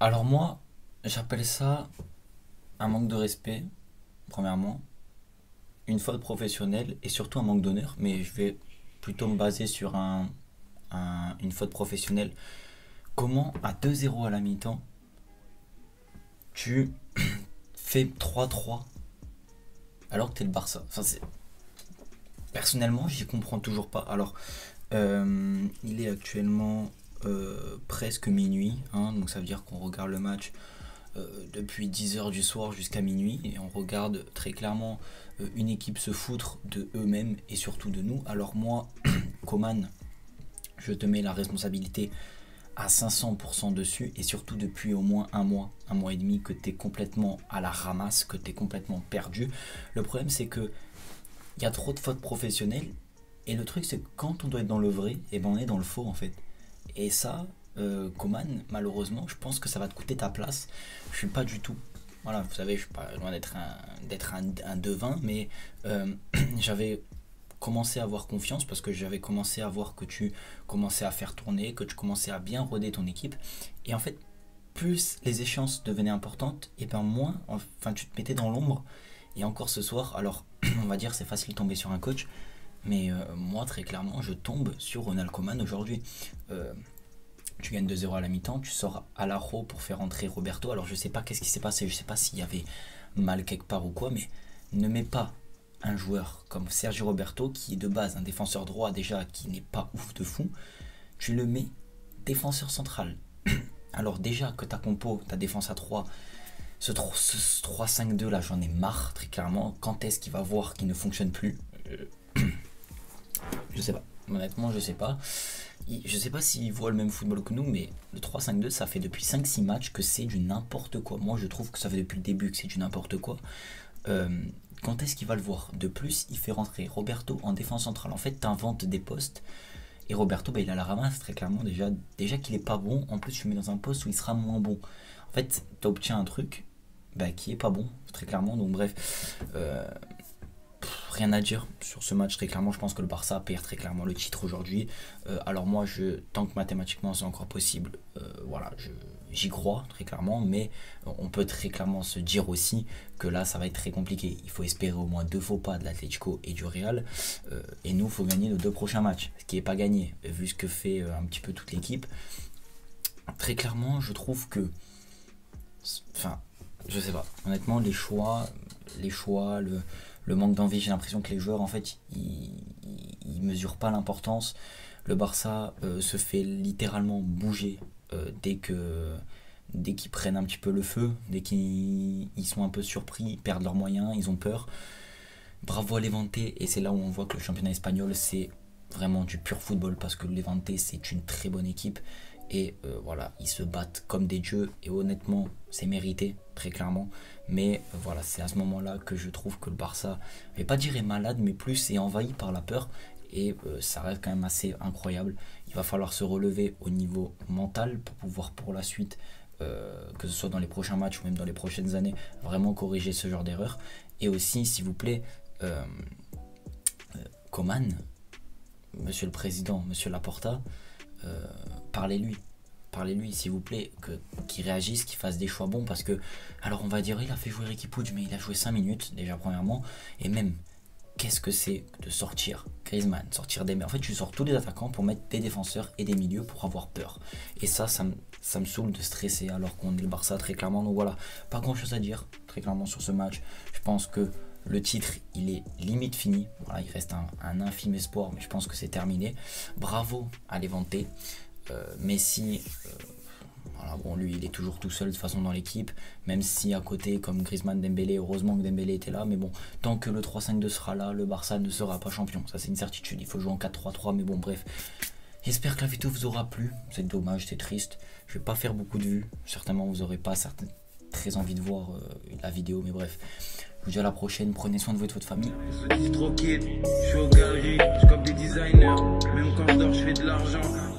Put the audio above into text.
Alors moi, j'appelle ça un manque de respect, premièrement, une faute professionnelle et surtout un manque d'honneur, mais je vais plutôt me baser sur une faute professionnelle. Comment, à 2-0 à la mi-temps, tu fais 3-3 alors que t'es le Barça? Personnellement, j'y comprends toujours pas. Alors, il est actuellement presque minuit, hein, donc ça veut dire qu'on regarde le match depuis 10 heures du soir jusqu'à minuit et on regarde très clairement une équipe se foutre de eux-mêmes et surtout de nous. Alors moi, Coman, je te mets la responsabilité à 500% dessus et surtout depuis au moins un mois et demi que tu es complètement à la ramasse, que tu es complètement perdu. Le problème c'est que il y a trop de fautes professionnelles et le truc c'est que quand on doit être dans le vrai, et ben on est dans le faux en fait. Et ça, Coman, malheureusement, je pense que ça va te coûter ta place. Je suis pas du tout. Voilà, vous savez, je suis pas loin d'être un devin, mais j'avais commencé à avoir confiance parce que j'avais commencé à voir que tu commençais à faire tourner, que tu commençais à bien roder ton équipe. Et en fait, plus les échéances devenaient importantes, et ben moins, enfin, tu te mettais dans l'ombre. Et encore ce soir, alors on va dire c'est facile de tomber sur un coach, mais moi très clairement je tombe sur Ronald Koeman aujourd'hui. Euh, Tu gagnes 2-0 à la mi-temps, tu sors à l'Aro pour faire entrer Roberto. Alors je sais pas qu'est-ce qui s'est passé, je sais pas s'il y avait mal quelque part ou quoi, mais ne mets pas un joueur comme Sergio Roberto, qui est de base un défenseur droit déjà, qui n'est pas ouf de fou, tu le mets défenseur central. Alors déjà que ta compo, ta défense à 3, ce 3-5-2 là, j'en ai marre très clairement. Quand est-ce qu'il va voir qu'il ne fonctionne plus? Je sais pas. Honnêtement, je sais pas. Je sais pas s'il voit le même football que nous, mais le 3-5-2, ça fait depuis 5-6 matchs que c'est du n'importe quoi. Moi, je trouve que ça fait depuis le début que c'est du n'importe quoi. Euh, Quand est-ce qu'il va le voir? De plus, il fait rentrer Roberto en défense centrale. En fait, tu inventes des postes. Et Roberto, bah, il a la ramasse très clairement. Déjà qu'il est pas bon, en plus, tu le mets dans un poste où il sera moins bon. En fait, tu obtiens un truc bah, qui est pas bon, très clairement. Donc, bref. Rien à dire sur ce match, très clairement. Je pense que le Barça perd très clairement le titre aujourd'hui. Alors moi, tant que mathématiquement c'est encore possible, voilà, j'y crois très clairement, mais on peut très clairement se dire aussi que là ça va être très compliqué. Il faut espérer au moins 2 faux pas de l'Atlético et du Real, et nous il faut gagner nos 2 prochains matchs, ce qui n'est pas gagné vu ce que fait un petit peu toute l'équipe. Très clairement, je trouve que, enfin, je sais pas, honnêtement, le manque d'envie, j'ai l'impression que les joueurs en fait ils mesurent pas l'importance. Le Barça se fait littéralement bouger dès qu'ils prennent un petit peu le feu, dès qu'ils sont un peu surpris, ils perdent leurs moyens, ils ont peur. Bravo à Levante, et c'est là où on voit que le championnat espagnol c'est vraiment du pur football, parce que le Levante c'est une très bonne équipe et voilà, ils se battent comme des dieux et honnêtement c'est mérité très clairement. Mais voilà, c'est à ce moment là que je trouve que le Barça, je vais pas dire est malade, mais plus est envahi par la peur, et ça reste quand même assez incroyable. Il va falloir se relever au niveau mental pour pouvoir pour la suite, que ce soit dans les prochains matchs ou même dans les prochaines années, vraiment corriger ce genre d'erreur. Et aussi s'il vous plaît, Coman, monsieur le président, monsieur Laporta, parlez-lui. Parlez-lui s'il vous plaît, qu'il réagisse, qu'il fasse des choix bons, parce que, alors on va dire il a fait jouer Riqui Puig, mais il a joué 5 minutes déjà premièrement, et même qu'est-ce que c'est de sortir Griezmann, sortir Dembélé? En fait tu sors tous les attaquants pour mettre des défenseurs et des milieux pour avoir peur, et ça me saoule de stresser alors qu'on est le Barça très clairement. Donc voilà, pas grand chose à dire très clairement sur ce match. Je pense que le titre il est limite fini, voilà, il reste un infime espoir, mais je pense que c'est terminé. Bravo à Levante. Messi, voilà, bon, lui il est toujours tout seul de toute façon dans l'équipe, même si à côté comme Griezmann, Dembélé, heureusement que Dembélé était là, mais bon, tant que le 3-5-2 sera là, le Barça ne sera pas champion, ça c'est une certitude. Il faut jouer en 4-3-3, mais bon bref, j'espère que la vidéo vous aura plu. C'est dommage, c'est triste, je vais pas faire beaucoup de vues, certainement vous aurez pas très envie de voir la vidéo, mais bref, je vous dis à la prochaine, prenez soin de vous et de votre famille. Je suis trop kid, je suis au galerie, je des designers, même quand je dors je fais de l'argent.